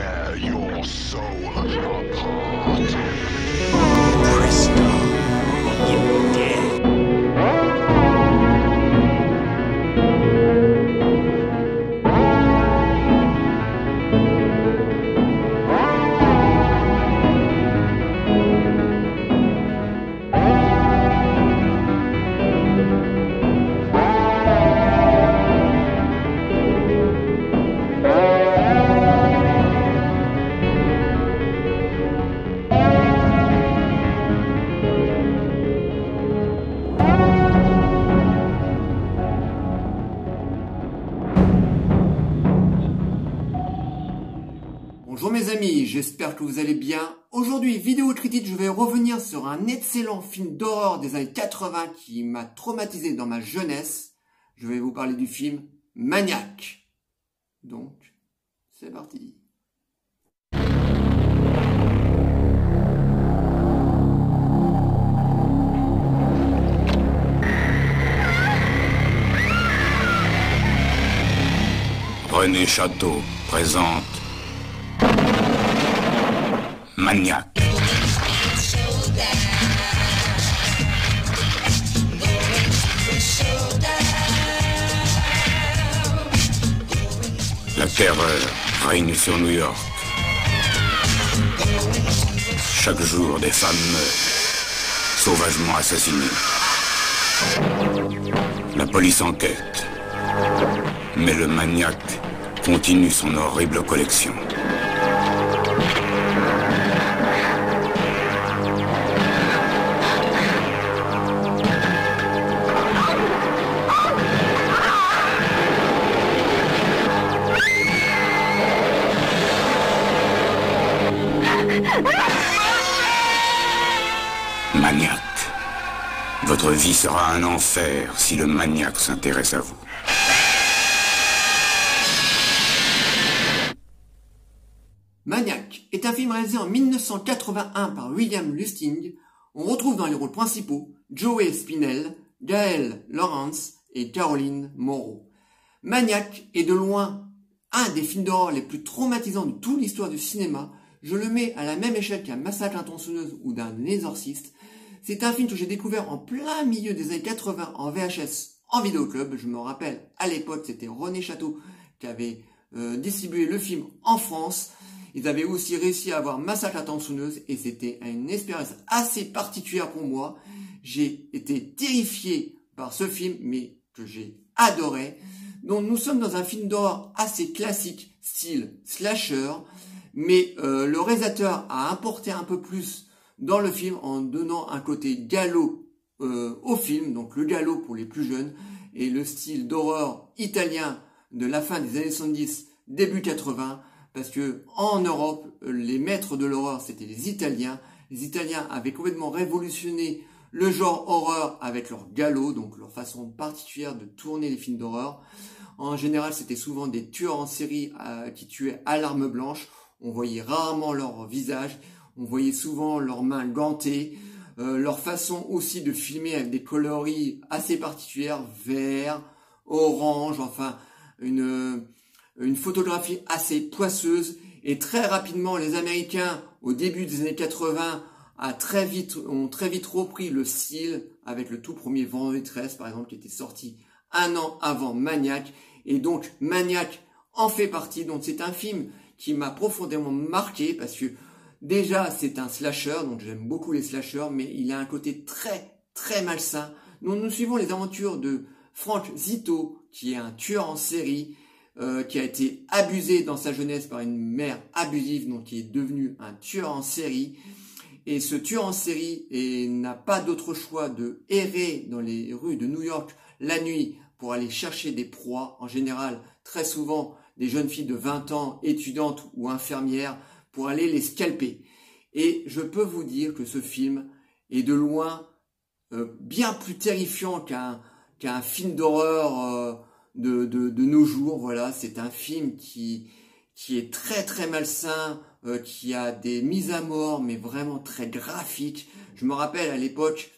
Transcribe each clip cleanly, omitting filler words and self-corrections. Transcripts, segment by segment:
tear your soul apart. Presto, you're dead. Bonjour mes amis, j'espère que vous allez bien. Aujourd'hui, vidéo critique, je vais revenir sur un excellent film d'horreur des années 80 qui m'a traumatisé dans ma jeunesse. Je vais vous parler du film Maniac. Donc, c'est parti. René Château présente Maniac. La terreur règne sur New York. Chaque jour, des femmes meurent, sauvagement assassinées. La police enquête, mais le maniaque continue son horrible collection. Maniac. Votre vie sera un enfer si le maniaque s'intéresse à vous. Maniac est un film réalisé en 1981 par William Lustig. On retrouve dans les rôles principaux Joey Spinell, Gaël Lawrence et Caroline Moreau. Maniac est de loin un des films d'horreur les plus traumatisants de toute l'histoire du cinéma. Je le mets à la même échelle qu'un Massacre à la tronçonneuse ou d'un Exorciste. C'est un film que j'ai découvert en plein milieu des années 80 en VHS en vidéoclub. Je me rappelle, à l'époque, c'était René Château qui avait distribué le film en France. Ils avaient aussi réussi à avoir Massacre à la tronçonneuse et c'était une expérience assez particulière pour moi. J'ai été terrifié par ce film, mais que j'ai adoré. Donc nous sommes dans un film d'horreur assez classique, style slasher, mais le réalisateur a apporté un peu plus dans le film en donnant un côté galop au film, donc le galop pour les plus jeunes, et le style d'horreur italien de la fin des années 70, début 80, parce que en Europe, les maîtres de l'horreur, c'était les Italiens. Les Italiens avaient complètement révolutionné le genre horreur avec leur galop, donc leur façon particulière de tourner les films d'horreur. En général, c'était souvent des tueurs en série qui tuaient à l'arme blanche. On voyait rarement leur visage, on voyait souvent leurs mains gantées, leur façon aussi de filmer avec des coloris assez particulières, vert, orange, enfin une photographie assez poisseuse. Et très rapidement, les Américains, au début des années 80, ont très vite repris le style avec le tout premier Vendredi 13, par exemple, qui était sorti un an avant Maniac. Et donc, Maniac en fait partie. Donc, c'est un film qui m'a profondément marqué parce que déjà, c'est un slasher. Donc, j'aime beaucoup les slashers, mais il a un côté très, très malsain. Donc, nous suivons les aventures de Frank Zito, qui est un tueur en série, qui a été abusé dans sa jeunesse par une mère abusive, donc qui est devenu un tueur en série. Et ce tueur en série n'a pas d'autre choix de errer dans les rues de New York la nuit pour aller chercher des proies, en général très souvent des jeunes filles de 20 ans, étudiantes ou infirmières, pour aller les scalper. Et je peux vous dire que ce film est de loin bien plus terrifiant qu'un film d'horreur de nos jours. Voilà, c'est un film qui est très très malsain, qui a des mises à mort, mais vraiment très graphiques. Je me rappelle à l'époque,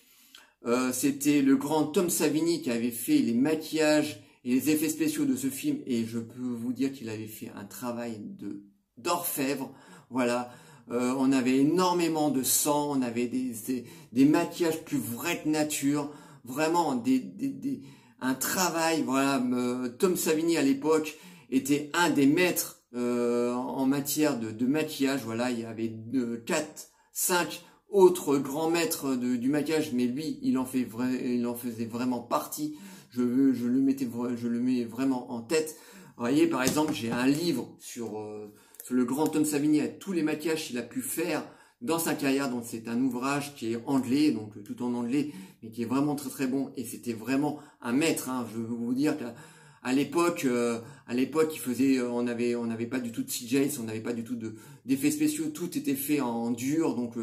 c'était le grand Tom Savini qui avait fait les maquillages et les effets spéciaux de ce film, et je peux vous dire qu'il avait fait un travail de d'orfèvre, voilà. On avait énormément de sang, on avait des maquillages plus vrais que nature, vraiment un travail, voilà. Tom Savini à l'époque était un des maîtres en matière de maquillage, voilà. Il y avait 4, 5 autres grands maîtres du maquillage, mais lui, il en faisait vraiment partie. Je le mets vraiment en tête. Vous voyez, par exemple, j'ai un livre sur le grand Tom Savini, avec tous les maquillages qu'il a pu faire dans sa carrière. Donc c'est un ouvrage qui est anglais, donc tout en anglais, mais qui est vraiment très très bon. Et c'était vraiment un maître, hein. Je veux vous dire qu'à l'époque, il faisait, on n'avait pas du tout de CGI, on n'avait pas du tout d'effets spéciaux. Tout était fait en dur, donc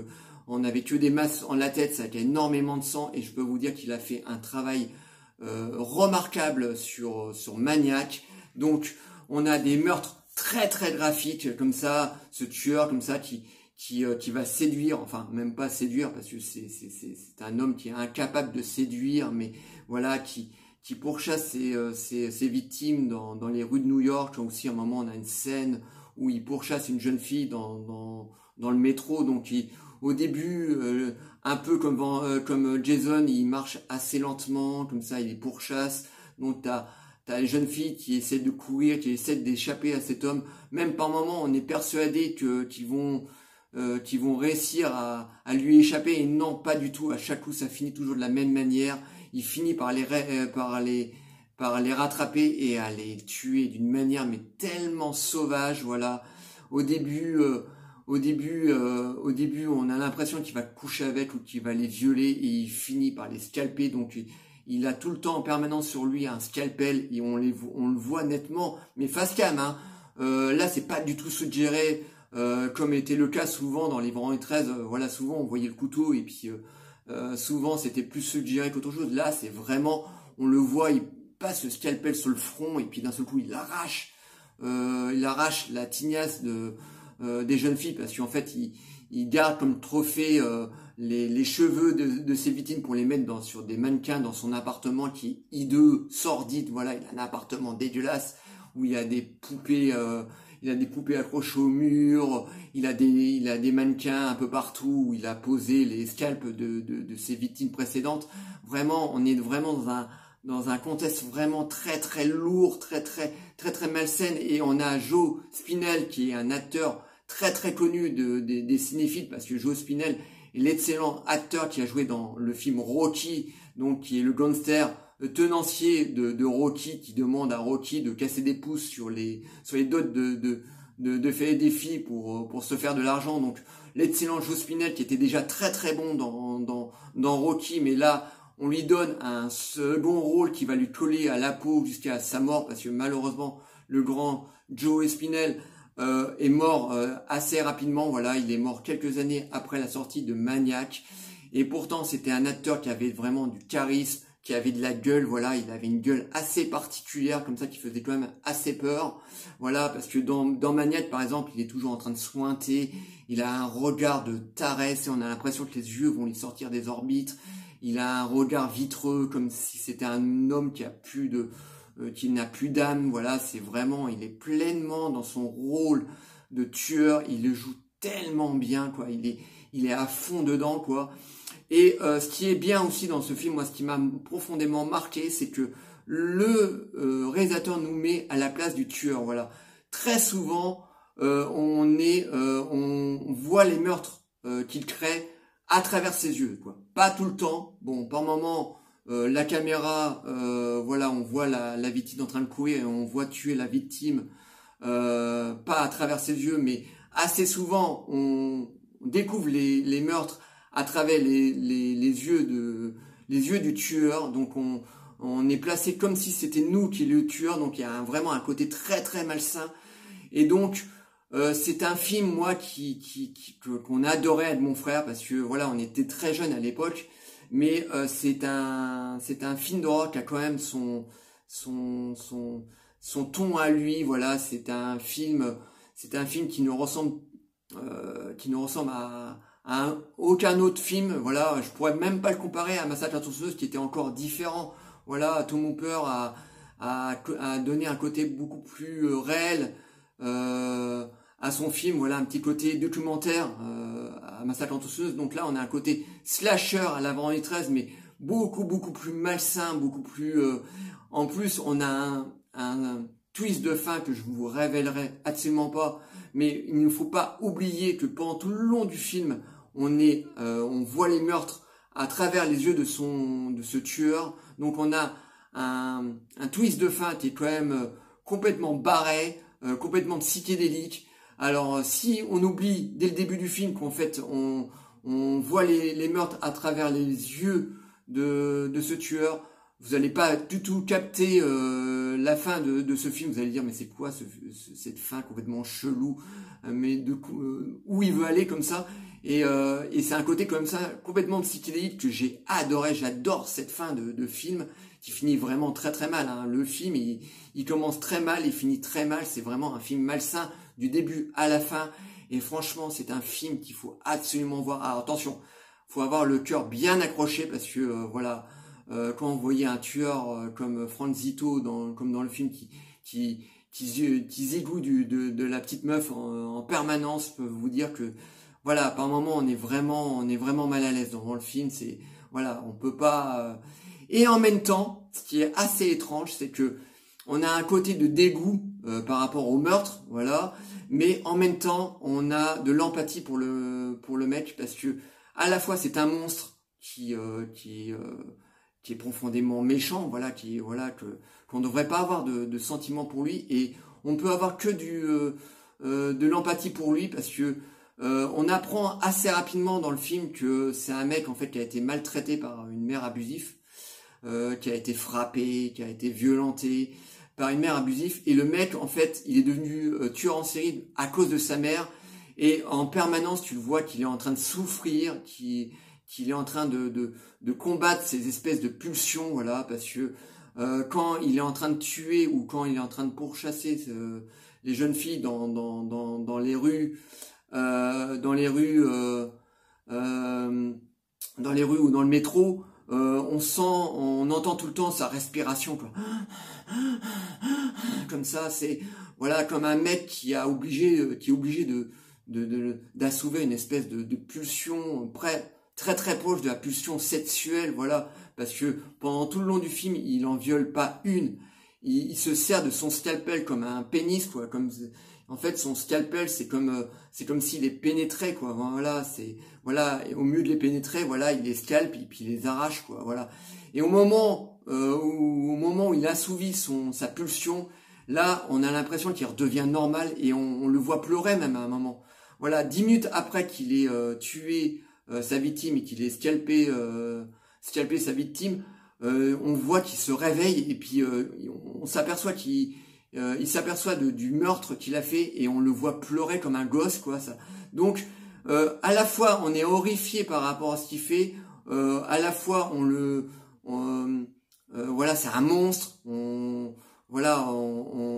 on n'avait que des masses en latex avec énormément de sang. Et je peux vous dire qu'il a fait un travail remarquable sur Maniac. Donc on a des meurtres très très graphiques comme ça, ce tueur comme ça qui va séduire, enfin même pas séduire parce que c'est un homme qui est incapable de séduire, mais voilà, qui pourchasse ses victimes dans les rues de New York. Aussi à un moment on a une scène où il pourchasse une jeune fille dans le métro. Donc au début un peu comme Jason, il marche assez lentement comme ça, il les pourchasse. Donc t'as les jeunes filles qui essaient de courir, qui essaient d'échapper à cet homme. Même par moments, on est persuadé qu'ils vont réussir à lui échapper. Et non, pas du tout. À chaque coup, ça finit toujours de la même manière. Il finit par les rattraper et à les tuer d'une manière mais tellement sauvage. Voilà. Au début, on a l'impression qu'il va coucher avec ou qu'il va les violer et il finit par les scalper. Donc il a tout le temps en permanence sur lui un scalpel et on le voit nettement, mais face cam, hein. Là c'est pas du tout suggéré comme était le cas souvent dans les Vendredi 13. Voilà, souvent on voyait le couteau et puis souvent c'était plus suggéré qu'autre chose. Là c'est vraiment, on le voit, il passe le scalpel sur le front et puis d'un seul coup il arrache la tignasse des jeunes filles, parce qu'en fait il garde comme trophée les cheveux de ses victimes pour les mettre sur des mannequins dans son appartement qui est hideux, sordide. Voilà, il a un appartement dégueulasse où il y a des poupées accrochées au mur, il a des mannequins un peu partout où il a posé les scalps de ses victimes précédentes. Vraiment, on est vraiment dans un contexte vraiment très très lourd, très très très très malsain. Et on a Joe Spinell qui est un acteur très très connu des cinéphiles, parce que Joe Spinell est l'excellent acteur qui a joué dans le film Rocky, donc qui est le gangster tenancier de Rocky, qui demande à Rocky de casser des pouces sur les dots de faire des défis pour se faire de l'argent. Donc l'excellent Joe Spinell qui était déjà très très bon dans Rocky, mais là on lui donne un second rôle qui va lui coller à la peau jusqu'à sa mort, parce que malheureusement le grand Joe Spinell est mort assez rapidement. Voilà, il est mort quelques années après la sortie de Maniac. Et pourtant c'était un acteur qui avait vraiment du charisme, qui avait de la gueule. Voilà, il avait une gueule assez particulière comme ça, qui faisait quand même assez peur. Voilà, parce que dans Maniac par exemple, il est toujours en train de suinter, il a un regard de tarès et on a l'impression que les yeux vont lui sortir des orbites. Il a un regard vitreux, comme si c'était un homme qui n'a plus d'âme. Voilà, c'est vraiment, il est pleinement dans son rôle de tueur. Il le joue tellement bien, quoi. Il est à fond dedans, quoi. Et ce qui est bien aussi dans ce film, moi, ce qui m'a profondément marqué, c'est que le réalisateur nous met à la place du tueur. Voilà, très souvent, on voit les meurtres qu'il crée à travers ses yeux, quoi. Pas tout le temps. Bon, par moment, la caméra, voilà, on voit la victime en train de courir et on voit tuer la victime, pas à travers ses yeux, mais assez souvent, on découvre les meurtres à travers les yeux du tueur. Donc on est placé comme si c'était nous qui est le tueur. Donc il y a vraiment un côté très très malsain. Et donc c'est un film, moi, qu'on adorait avec mon frère, parce que voilà, on était très jeunes à l'époque, mais c'est un film d'horreur qui a quand même son ton à lui. Voilà, c'est un film qui ne ressemble à aucun autre film. Voilà, je pourrais même pas le comparer à Massacre à la tronçonneuse, qui était encore différent. Voilà, Tom Hooper a donné un côté beaucoup plus réel à son film, voilà, un petit côté documentaire à Massacre en tronçonneuse. Donc là, on a un côté slasher à la Vendredi 13, mais beaucoup plus malsain, beaucoup plus... en plus, on a un twist de fin que je vous révélerai absolument pas, mais il ne faut pas oublier que pendant tout le long du film, on voit les meurtres à travers les yeux de ce tueur. Donc on a un twist de fin qui est quand même complètement barré, complètement psychédélique. Alors si on oublie dès le début du film qu'en fait on voit les meurtres à travers les yeux de ce tueur, vous n'allez pas du tout capter la fin de ce film. Vous allez dire mais c'est quoi cette fin complètement chelou, mais où il veut aller comme ça. Et c'est un côté comme ça complètement psychédélique que j'ai adoré. J'adore cette fin de film qui finit vraiment très mal. Hein. Le film il commence très mal, il finit très mal. C'est vraiment un film malsain du début à la fin. Et franchement, c'est un film qu'il faut absolument voir. Alors attention, faut avoir le cœur bien accroché parce que voilà, quand vous voyez un tueur comme Franzito comme dans le film qui zigouille de la petite meuf en permanence, je peux vous dire que voilà, par moment on est vraiment mal à l'aise devant le film. C'est voilà, on peut pas. Et en même temps, ce qui est assez étrange, c'est que on a un côté de dégoût par rapport au meurtre, voilà, mais en même temps, on a de l'empathie pour le mec parce que à la fois c'est un monstre qui est profondément méchant, voilà, qu'on devrait pas avoir de sentiments pour lui, et on peut avoir que de l'empathie pour lui parce que on apprend assez rapidement dans le film que c'est un mec en fait qui a été maltraité par une mère abusive, qui a été frappé, qui a été violenté par une mère abusive, et le mec en fait il est devenu tueur en série à cause de sa mère, et en permanence tu le vois qu'il est en train de souffrir, qu'il est en train de combattre ces espèces de pulsions, voilà, parce que quand il est en train de tuer ou quand il est en train de pourchasser les jeunes filles dans les rues, dans les rues ou dans le métro, on entend tout le temps sa respiration, quoi. Comme ça, c'est voilà, comme un mec qui est obligé d'assouvir une espèce de pulsion très proche de la pulsion sexuelle, voilà, parce que pendant tout le long du film, il en viole pas une. Il se sert de son scalpel comme un pénis, quoi, en fait son scalpel c'est comme s'il les pénétrait, quoi, voilà, et au mieux de les pénétrer, voilà, il les scalpe et puis il les arrache, quoi, voilà. Et au moment où il assouvit sa pulsion, là on a l'impression qu'il redevient normal, et on le voit pleurer même à un moment. Voilà, 10 minutes après qu'il ait tué sa victime et qu'il ait scalpé sa victime, on voit qu'il se réveille, et puis on s'aperçoit qu'il s'aperçoit du meurtre qu'il a fait, et on le voit pleurer comme un gosse, quoi, ça. Donc à la fois on est horrifié par rapport à ce qu'il fait, à la fois voilà, c'est un monstre, on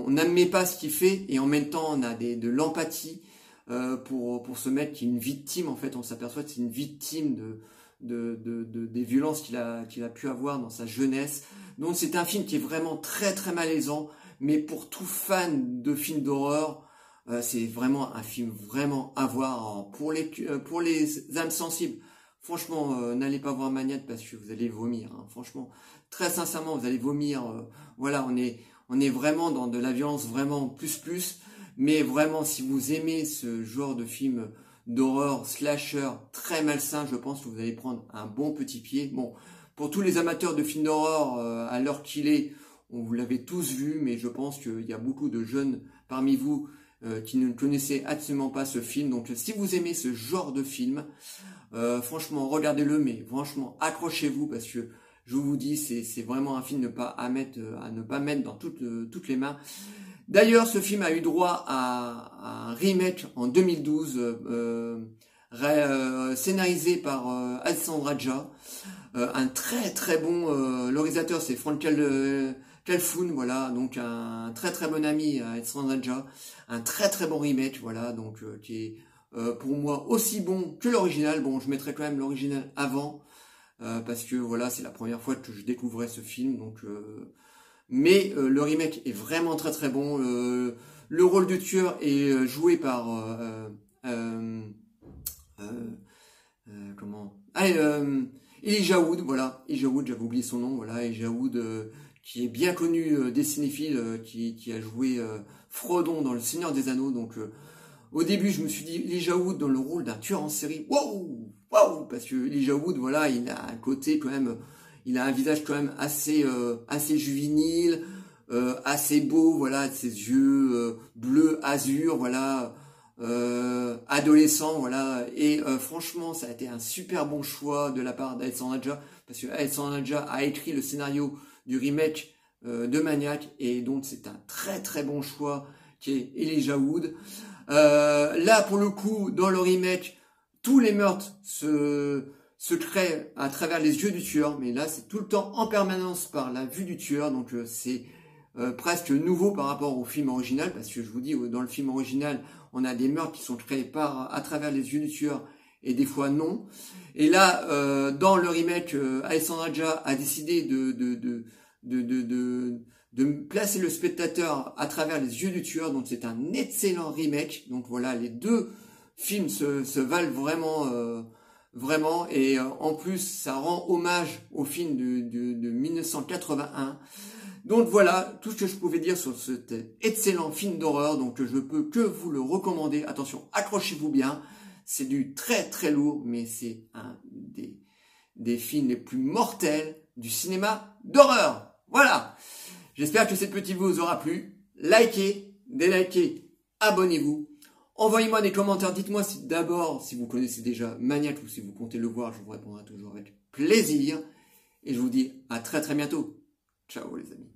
n'admet pas ce qu'il fait, et en même temps on a de l'empathie pour ce mec qui est une victime. En fait, on s'aperçoit que c'est une victime des violences qu'il a pu avoir dans sa jeunesse. Donc c'est un film qui est vraiment très malaisant, mais pour tout fan de films d'horreur, c'est vraiment un film vraiment à voir. Alors, pour les âmes sensibles, franchement, n'allez pas voir Maniac parce que vous allez vomir, hein. Franchement, très sincèrement, vous allez vomir. Voilà, on est vraiment dans de la violence vraiment plus. Mais vraiment, si vous aimez ce genre de film d'horreur, slasher, très malsain, je pense que vous allez prendre un bon petit pied. Bon, pour tous les amateurs de films d'horreur, à l'heure qu'il est, vous l'avez tous vu, mais je pense qu'il y a beaucoup de jeunes parmi vous qui ne connaissaient absolument pas ce film. Donc si vous aimez ce genre de film, franchement, regardez-le, mais franchement, accrochez-vous, parce que je vous dis, c'est vraiment un film à ne pas mettre dans toutes les mains. D'ailleurs, ce film a eu droit à un remake en 2012, scénarisé par Alessandro Aja, un très bon le réalisateur, c'est Frank Calfoun, voilà, donc un très bon ami à Alessandro Aja, un très bon remake, voilà, donc qui est pour moi aussi bon que l'original. Bon, je mettrai quand même l'original avant, parce que voilà, c'est la première fois que je découvrais ce film, donc mais le remake est vraiment très bon. Le rôle de tueur est joué par Elijah Wood, voilà, Elijah Wood, j'avais oublié son nom, voilà, Elijah Wood, qui est bien connu des cinéphiles, qui a joué Frodon dans Le Seigneur des Anneaux. Donc au début je me suis dit Elijah Wood dans le rôle d'un tueur en série, waouh, parce que Elijah Wood, voilà, il a un côté quand même, il a un visage quand même assez juvénile, assez beau, voilà, ses yeux bleu azur, voilà, adolescent, voilà, et franchement ça a été un super bon choix de la part d'Aheson Nadja, parce que Aheson Nadja a écrit le scénario du remake de Maniac, et donc c'est un très très bon choix qui est Elijah Wood. Là pour le coup dans le remake tous les meurtres se créent à travers les yeux du tueur, mais là c'est tout le temps en permanence par la vue du tueur, donc c'est presque nouveau par rapport au film original, parce que je vous dis, dans le film original, on a des meurtres qui sont créés à travers les yeux du tueur, et des fois non. Et là, dans le remake, Aheson Nadja a décidé de placer le spectateur à travers les yeux du tueur, donc c'est un excellent remake. Donc voilà, les deux films se valent vraiment, et en plus ça rend hommage au film de 1981. Donc voilà tout ce que je pouvais dire sur cet excellent film d'horreur, donc je peux que vous le recommander. Attention, accrochez-vous bien, c'est du très très lourd, mais c'est un des films les plus mortels du cinéma d'horreur. Voilà, j'espère que cette petite vous aura plu. Likez, délikez, abonnez-vous. Envoyez-moi des commentaires, dites-moi si vous connaissez déjà Maniac ou si vous comptez le voir, je vous répondrai toujours avec plaisir. Et je vous dis à très très bientôt. Ciao les amis.